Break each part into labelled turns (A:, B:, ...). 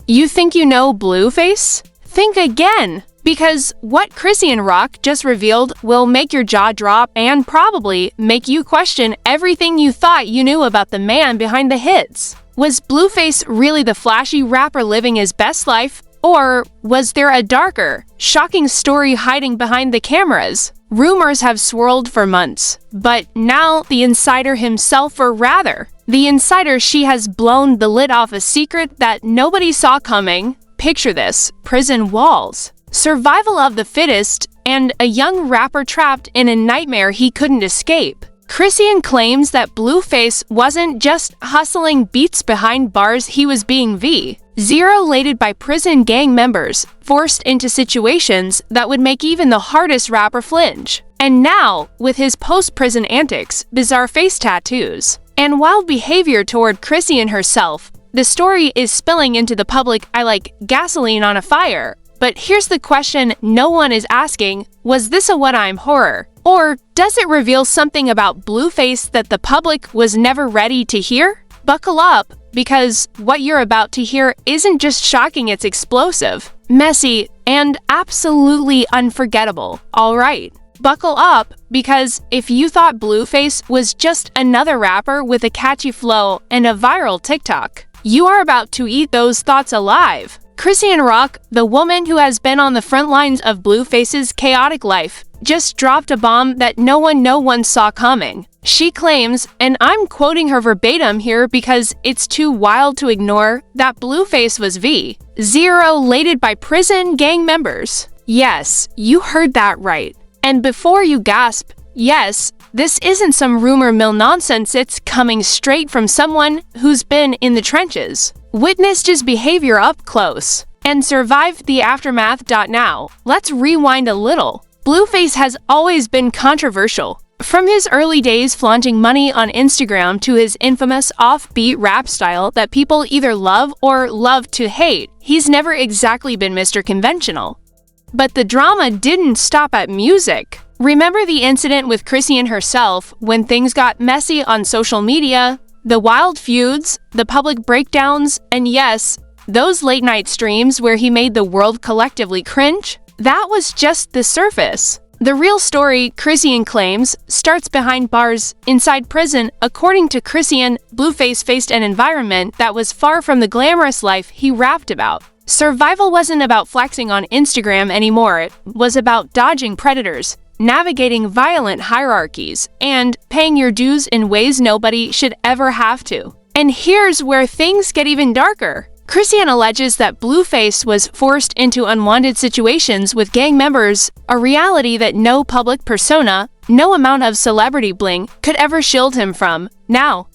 A: You think you know Blueface? Think again! Because what Chrisean Rock just revealed will make your jaw drop and probably make you question everything you thought you knew about the man behind the hits. Was Blueface really the flashy rapper living his best life? Or was there a darker, shocking story hiding behind the cameras? Rumors have swirled for months, but now the insider himself, or rather, the insider she has blown the lid off a secret that nobody saw coming. Picture this: prison walls, survival of the fittest, and a young rapper trapped in a nightmare he couldn't escape. Chrisean claims that Blueface wasn't just hustling beats behind bars, he was being zero-lated by prison gang members, forced into situations that would make even the hardest rapper flinch. And now, with his post-prison antics, bizarre face tattoos, and wild behavior toward Chrisean herself, the story is spilling into the public like gasoline on a fire. But here's the question no one is asking: was this a what-I'm horror? Or does it reveal something about Blueface that the public was never ready to hear? Buckle up, because what you're about to hear isn't just shocking, it's explosive, messy, and absolutely unforgettable. Alright, buckle up, because if you thought Blueface was just another rapper with a catchy flow and a viral TikTok, you are about to eat those thoughts alive. Chrisean Rock, the woman who has been on the front lines of Blueface's chaotic life, just dropped a bomb that no one saw coming. She claims, and I'm quoting her verbatim here because it's too wild to ignore, that Blueface was zero-lated by prison gang members. Yes, you heard that right. And before you gasp, yes, this isn't some rumor mill nonsense, it's coming straight from someone who's been in the trenches, witnessed his behavior up close, and survived the aftermath. Now, let's rewind a little. Blueface has always been controversial. From his early days flaunting money on Instagram to his infamous offbeat rap style that people either love or love to hate, he's never exactly been Mr. Conventional. But the drama didn't stop at music. Remember the incident with Chrisean herself when things got messy on social media? The wild feuds, the public breakdowns, and yes, those late-night streams where he made the world collectively cringe? That was just the surface. The real story, Chrisean claims, starts behind bars, inside prison. According to Chrisean, Blueface faced an environment that was far from the glamorous life he rapped about. Survival wasn't about flexing on Instagram anymore, it was about dodging predators, navigating violent hierarchies, and paying your dues in ways nobody should ever have to. And here's where things get even darker. Chrisean alleges that Blueface was forced into unwanted situations with gang members, a reality that no public persona, no amount of celebrity bling could ever shield him from. Now,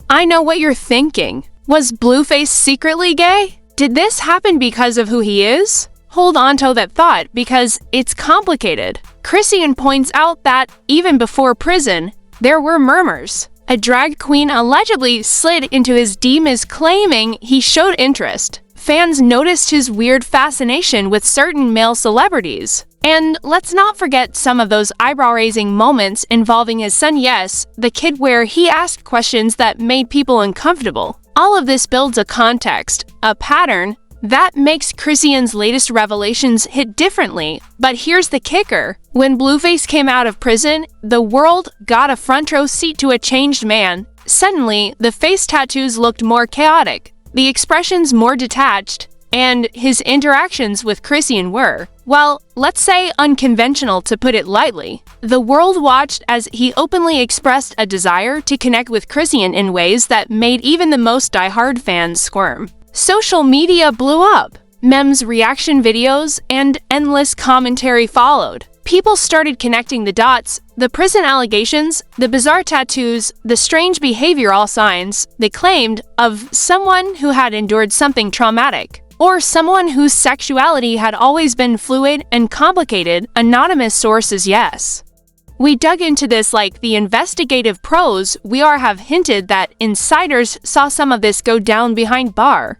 A: I know what you're thinking. Was Blueface secretly gay? Did this happen because of who he is? Hold on to that thought, because it's complicated. Chrisean points out that, even before prison, there were murmurs. A drag queen allegedly slid into his DMs claiming he showed interest. Fans noticed his weird fascination with certain male celebrities. And let's not forget some of those eyebrow-raising moments involving his son, yes, the kid, where he asked questions that made people uncomfortable. All of this builds a context, a pattern, that makes Chrisean's latest revelations hit differently. But here's the kicker. When Blueface came out of prison, the world got a front row seat to a changed man. Suddenly, the face tattoos looked more chaotic, the expressions more detached, and his interactions with Chrisean were, well, let's say unconventional, to put it lightly. The world watched as he openly expressed a desire to connect with Chrisean in ways that made even the most diehard fans squirm. Social media blew up. Memes, reaction videos, and endless commentary followed. People started connecting the dots: the prison allegations, the bizarre tattoos, the strange behavior, all signs, they claimed, of someone who had endured something traumatic, or someone whose sexuality had always been fluid and complicated. Anonymous sources, yes. We dug into this like the investigative pros we have hinted that insiders saw some of this go down behind bars.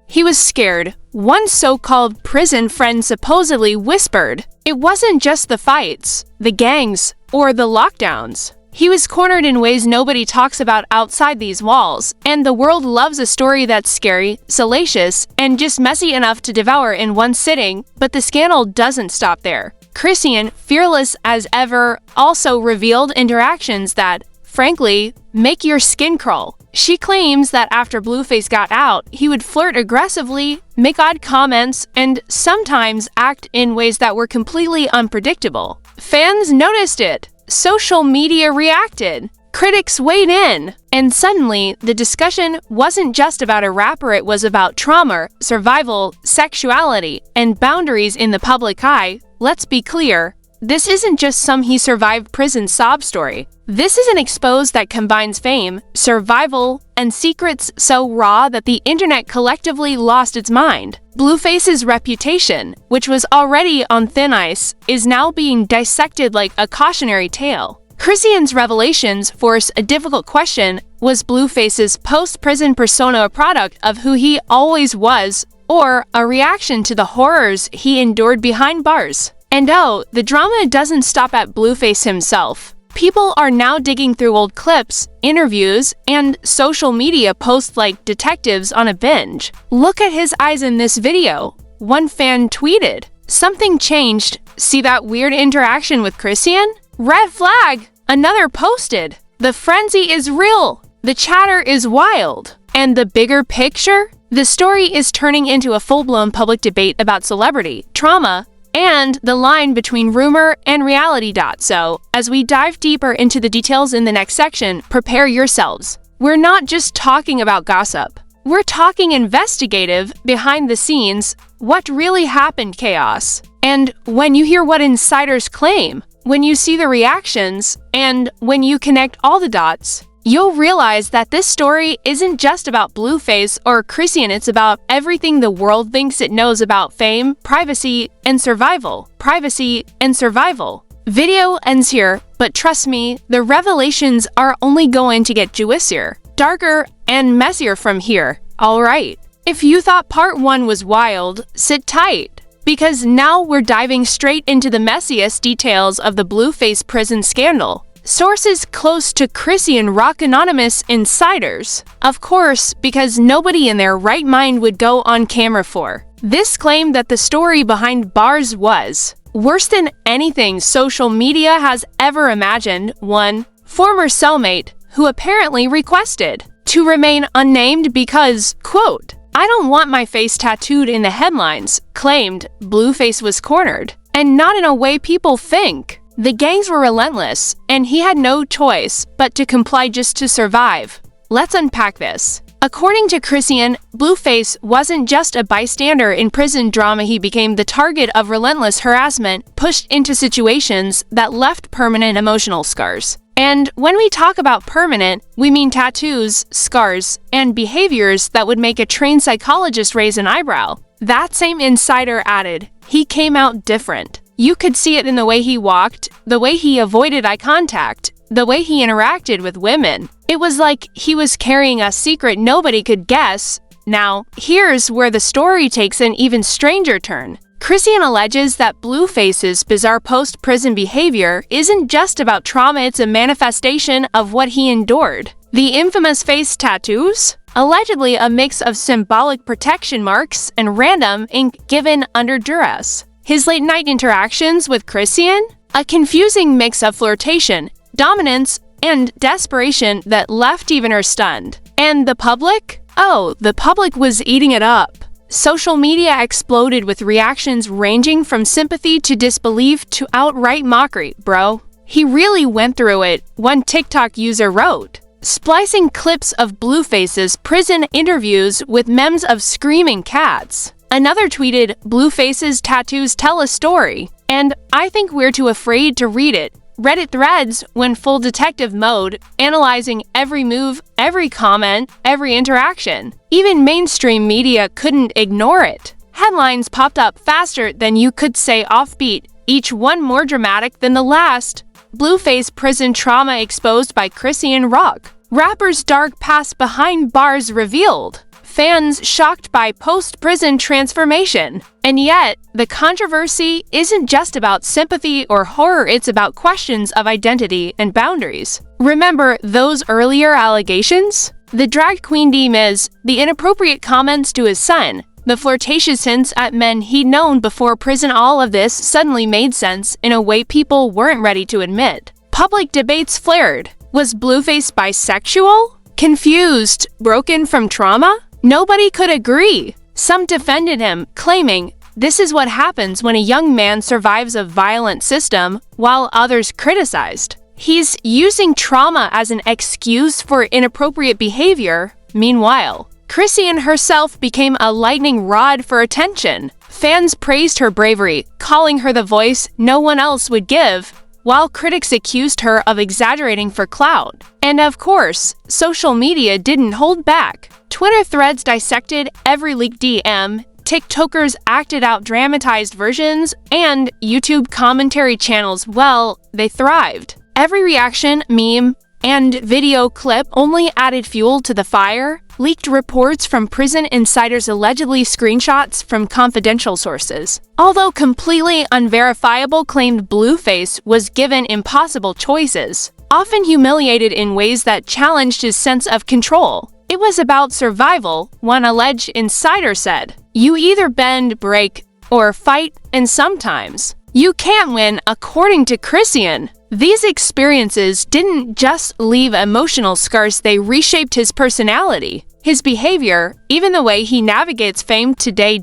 A: He was scared. One so-called prison friend supposedly whispered. It wasn't just the fights, the gangs, or the lockdowns. He was cornered in ways nobody talks about outside these walls, and the world loves a story that's scary, salacious, and just messy enough to devour in one sitting, but the scandal doesn't stop there. Chrisean, fearless as ever, also revealed interactions that, frankly, make your skin crawl. She claims that after Blueface got out, he would flirt aggressively, make odd comments, and sometimes act in ways that were completely unpredictable. Fans noticed it. Social media reacted. Critics weighed in. And suddenly, the discussion wasn't just about a rapper, it was about trauma, survival, sexuality, and boundaries in the public eye. Let's be clear, this isn't just some he survived prison sob story. This is an expose that combines fame, survival, and secrets so raw that the internet collectively lost its mind. Blueface's reputation, which was already on thin ice, is now being dissected like a cautionary tale. Chrisean's revelations force a difficult question: was Blueface's post-prison persona a product of who he always was, or a reaction to the horrors he endured behind bars? And oh, the drama doesn't stop at Blueface himself. People are now digging through old clips, interviews, and social media posts like detectives on a binge. Look at his eyes in this video. One fan tweeted, "Something changed. See that weird interaction with Chrisean? Red flag!" Another posted, "The frenzy is real. The chatter is wild." And the bigger picture? The story is turning into a full-blown public debate about celebrity, trauma, and the line between rumor and reality. So, as we dive deeper into the details in the next section, prepare yourselves. We're not just talking about gossip. We're talking investigative, behind the scenes, what really happened chaos. And when you hear what insiders claim, when you see the reactions, and when you connect all the dots, you'll realize that this story isn't just about Blueface or Chrisean, it's about everything the world thinks it knows about fame, privacy, and survival. Privacy and survival. Video ends here, but trust me, the revelations are only going to get juicier, darker, and messier from here. Alright, if you thought part 1 was wild, sit tight, because now we're diving straight into the messiest details of the Blueface prison scandal. Sources close to Chrisean rock anonymous insiders. Of course, because nobody in their right mind would go on camera for this claim that the story behind bars was worse than anything social media has ever imagined. One former cellmate, who apparently requested to remain unnamed because, quote, "I don't want my face tattooed in the headlines," claimed Blueface was cornered. And not in a way people think. The gangs were relentless, and he had no choice but to comply just to survive. Let's unpack this. According to Chrisean, Blueface wasn't just a bystander in prison drama, he became the target of relentless harassment, pushed into situations that left permanent emotional scars. And when we talk about permanent, we mean tattoos, scars, and behaviors that would make a trained psychologist raise an eyebrow. That same insider added, he came out different. You could see it in the way he walked, the way he avoided eye contact, the way he interacted with women. It was like he was carrying a secret nobody could guess. Now, here's where the story takes an even stranger turn. Chrisean alleges that Blueface's bizarre post-prison behavior isn't just about trauma, it's a manifestation of what he endured. The infamous face tattoos? Allegedly a mix of symbolic protection marks and random ink given under duress. His late-night interactions with Chrisean? A confusing mix of flirtation, dominance, and desperation that left even her stunned. And the public? Oh, the public was eating it up. Social media exploded with reactions ranging from sympathy to disbelief to outright mockery. Bro, he really went through it, one TikTok user wrote, splicing clips of Blueface's prison interviews with memes of screaming cats. Another tweeted, "Blueface's tattoos tell a story, and I think we're too afraid to read it." Reddit threads went full detective mode, analyzing every move, every comment, every interaction. Even mainstream media couldn't ignore it. Headlines popped up faster than you could say offbeat, each one more dramatic than the last. Blueface prison trauma exposed by Chrisean rock. Rapper's dark past behind bars revealed. fans shocked by post-prison transformation. And yet, the controversy isn't just about sympathy or horror, it's about questions of identity and boundaries. Remember those earlier allegations? The drag queen Miz, the inappropriate comments to his son, the flirtatious hints at men he'd known before prison, all of this suddenly made sense in a way people weren't ready to admit. Public debates flared. Was Blueface bisexual? Confused? Broken from trauma? Nobody could agree. Some defended him, claiming, "This is what happens when a young man survives a violent system," while others criticized, "He's using trauma as an excuse for inappropriate behavior." Meanwhile, Chrisean herself became a lightning rod for attention. Fans praised her bravery, calling her the voice no one else would give, while critics accused her of exaggerating for clout. And of course, social media didn't hold back. Twitter threads dissected every leaked DM, TikTokers acted out dramatized versions, and YouTube commentary channels, well, they thrived. Every reaction, meme, and video clip only added fuel to the fire. Leaked reports from prison insiders, allegedly screenshots from confidential sources, although completely unverifiable, claimed Blueface was given impossible choices, often humiliated in ways that challenged his sense of control. It was about survival, one alleged insider said. "You either bend, break, or fight, and sometimes you can't win," according to Chrisean. These experiences didn't just leave emotional scars, they reshaped his personality, his behavior, even the way he navigates fame today.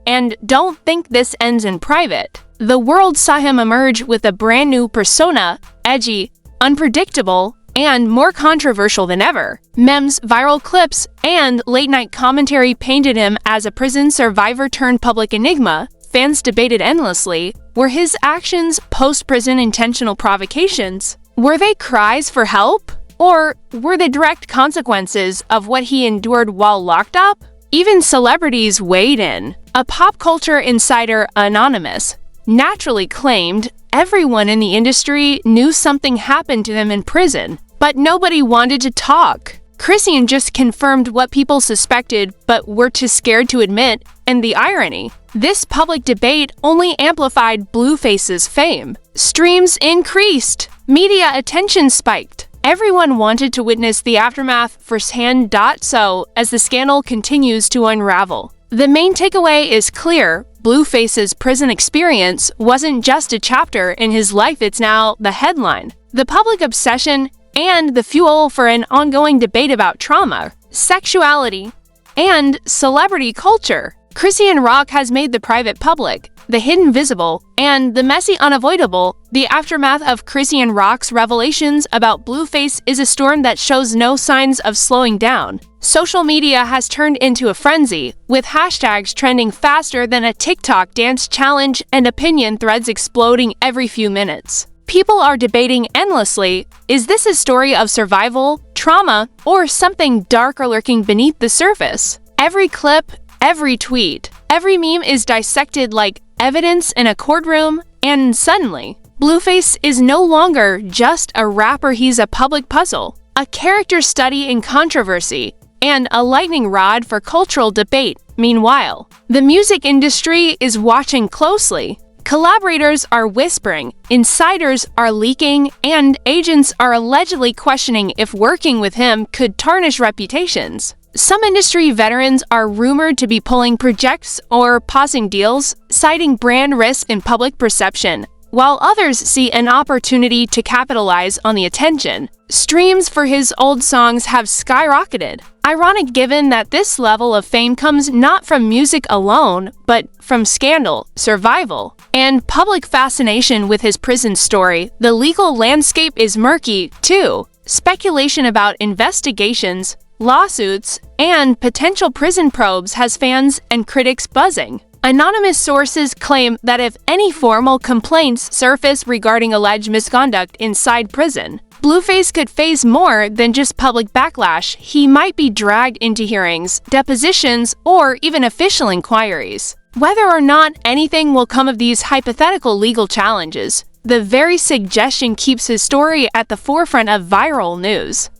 A: And don't think this ends in private. The world saw him emerge with a brand new persona, edgy, unpredictable, and more controversial than ever. Memes, viral clips, and late-night commentary painted him as a prison survivor turned public enigma. Fans debated endlessly. Were his actions post-prison intentional provocations? Were they cries for help? Or were they direct consequences of what he endured while locked up? Even celebrities weighed in. A pop culture insider, Anonymous, naturally claimed everyone in the industry knew something happened to him in prison, but nobody wanted to talk. Chrisean just confirmed what people suspected but were too scared to admit, and the irony, this public debate only amplified Blueface's fame. Streams increased, media attention spiked. Everyone wanted to witness the aftermath firsthand. So, as the scandal continues to unravel, the main takeaway is clear. Blueface's prison experience wasn't just a chapter in his life, it's now the headline, the public obsession, and the fuel for an ongoing debate about trauma, sexuality, and celebrity culture. Chrisean Rock has made the private public, the hidden visible, and the messy unavoidable. The aftermath of Chrisean Rock's revelations about Blueface is a storm that shows no signs of slowing down. Social media has turned into a frenzy, with hashtags trending faster than a TikTok dance challenge and opinion threads exploding every few minutes. People are debating endlessly, is this a story of survival, trauma, or something darker lurking beneath the surface? Every clip, every tweet, every meme is dissected like evidence in a courtroom, and suddenly, Blueface is no longer just a rapper, he's a public puzzle, a character study in controversy, and a lightning rod for cultural debate. Meanwhile, the music industry is watching closely. Collaborators are whispering, insiders are leaking, and agents are allegedly questioning if working with him could tarnish reputations. Some industry veterans are rumored to be pulling projects or pausing deals, citing brand risk and public perception, while others see an opportunity to capitalize on the attention. Streams for his old songs have skyrocketed. Ironic given that this level of fame comes not from music alone, but from scandal, survival, and public fascination with his prison story. The legal landscape is murky, too. Speculation about investigations, lawsuits, and potential prison probes has fans and critics buzzing. Anonymous sources claim that if any formal complaints surface regarding alleged misconduct inside prison, Blueface could face more than just public backlash. He might be dragged into hearings, depositions, or even official inquiries. Whether or not anything will come of these hypothetical legal challenges, the very suggestion keeps his story at the forefront of viral news.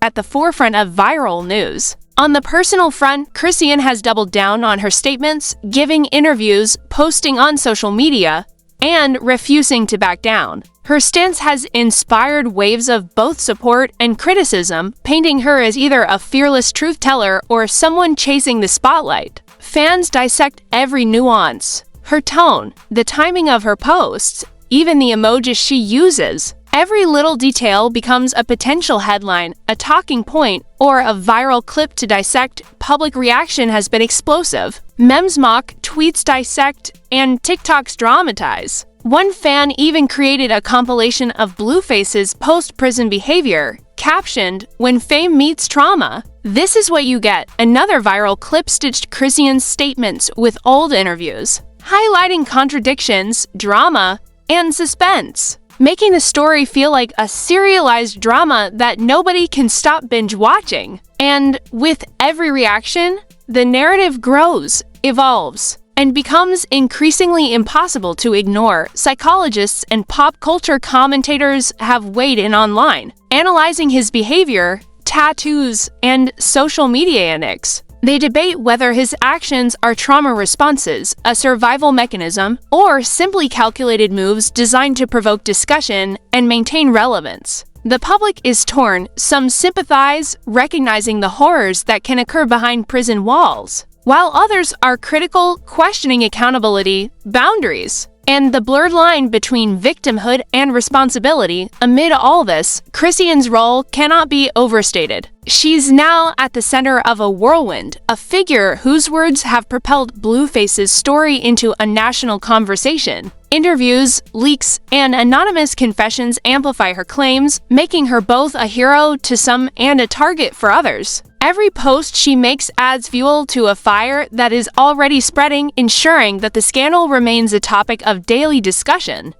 A: On the personal front, Chrisean has doubled down on her statements, giving interviews, posting on social media, and refusing to back down. Her stance has inspired waves of both support and criticism, painting her as either a fearless truth teller or someone chasing the spotlight. Fans dissect every nuance, her tone, the timing of her posts, even the emojis she uses. Every little detail becomes a potential headline, a talking point, or a viral clip to dissect. Public reaction has been explosive. Memes mock, tweets dissect, and TikToks dramatize. One fan even created a compilation of Blueface's post-prison behavior, captioned, "When fame meets trauma." This is what you get. Another viral clip stitched Chrisean's statements with old interviews, highlighting contradictions, drama, and suspense, making the story feel like a serialized drama that nobody can stop binge watching. And with every reaction, the narrative grows, evolves, and becomes increasingly impossible to ignore. Psychologists and pop culture commentators have weighed in online, analyzing his behavior, tattoos, and social media antics. They debate whether his actions are trauma responses, a survival mechanism, or simply calculated moves designed to provoke discussion and maintain relevance. The public is torn. Some sympathize, recognizing the horrors that can occur behind prison walls, while others are critical, questioning accountability, boundaries, and the blurred line between victimhood and responsibility. Amid all this, Chrisean's role cannot be overstated. She's now at the center of a whirlwind, a figure whose words have propelled Blueface's story into a national conversation. Interviews, leaks, and anonymous confessions amplify her claims, making her both a hero to some and a target for others. Every post she makes adds fuel to a fire that is already spreading, ensuring that the scandal remains a topic of daily discussion.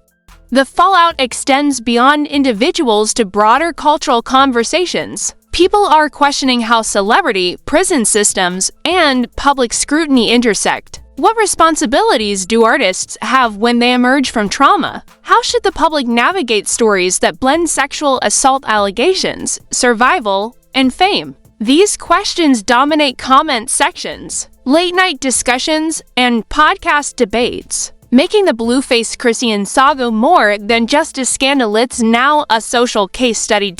A: The fallout extends beyond individuals to broader cultural conversations. People are questioning how celebrity, prison systems, and public scrutiny intersect. What responsibilities do artists have when they emerge from trauma? How should the public navigate stories that blend sexual assault allegations, survival, and fame? These questions dominate comment sections, late-night discussions, and podcast debates, making the Blueface Chrisean saga more than just a scandal. It's now a social case study.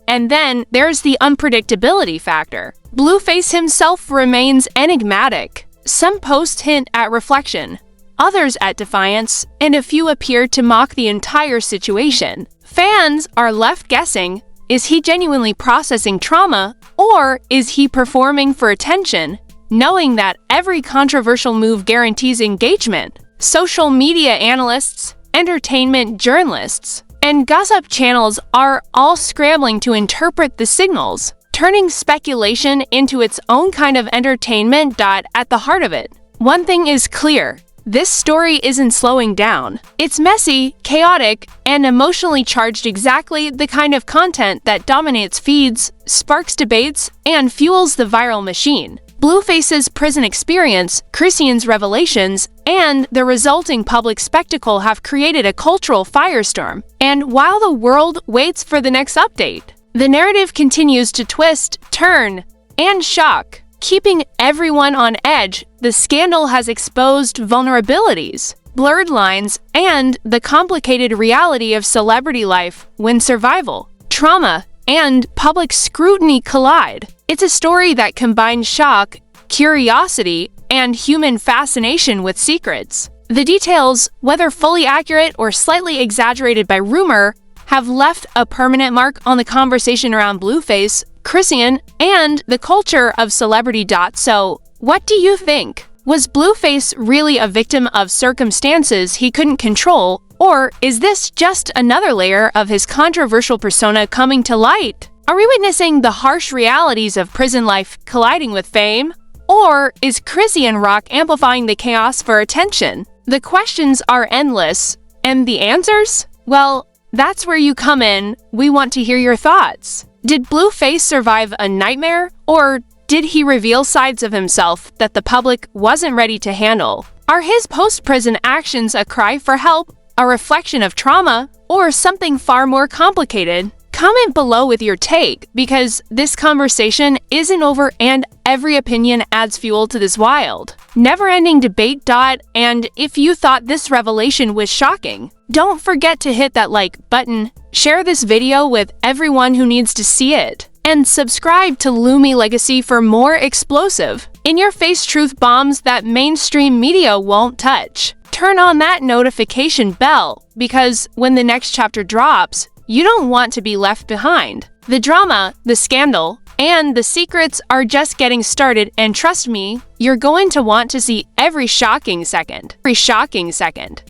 A: And then there's the unpredictability factor. Blueface himself remains enigmatic. Some posts hint at reflection, others at defiance, and a few appear to mock the entire situation. Fans are left guessing, is he genuinely processing trauma, or is he performing for attention, knowing that every controversial move guarantees engagement? Social media analysts, entertainment journalists, and gossip channels are all scrambling to interpret the signals, turning speculation into its own kind of entertainment. At the heart of it, one thing is clear. This story isn't slowing down. It's messy, chaotic, and emotionally charged, exactly the kind of content that dominates feeds, sparks debates, and fuels the viral machine. Blueface's prison experience, Chrisean's revelations, and the resulting public spectacle have created a cultural firestorm. And while the world waits for the next update, the narrative continues to twist, turn, and shock. Keeping everyone on edge, the scandal has exposed vulnerabilities, blurred lines, and the complicated reality of celebrity life when survival, trauma, and public scrutiny collide. It's a story that combines shock, curiosity, and human fascination with secrets. The details, whether fully accurate or slightly exaggerated by rumor, have left a permanent mark on the conversation around Blueface, Chrisean, and the culture of celebrity. So, what do you think? Was Blueface really a victim of circumstances he couldn't control, or is this just another layer of his controversial persona coming to light? Are we witnessing the harsh realities of prison life colliding with fame? Or is Chrisean rock amplifying the chaos for attention? The questions are endless, and the answers? Well, that's where you come in. We want to hear your thoughts. Did Blueface survive a nightmare, or did he reveal sides of himself that the public wasn't ready to handle? Are his post-prison actions a cry for help, a reflection of trauma, or something far more complicated? Comment below with your take, because this conversation isn't over and every opinion adds fuel to this wild, never-ending debate. And if you thought this revelation was shocking, don't forget to hit that like button, share this video with everyone who needs to see it, and subscribe to Lumi Legacy for more explosive, in-your-face truth bombs that mainstream media won't touch. Turn on that notification bell, because when the next chapter drops, you don't want to be left behind. The drama, the scandal, and the secrets are just getting started, and trust me, you're going to want to see every shocking second.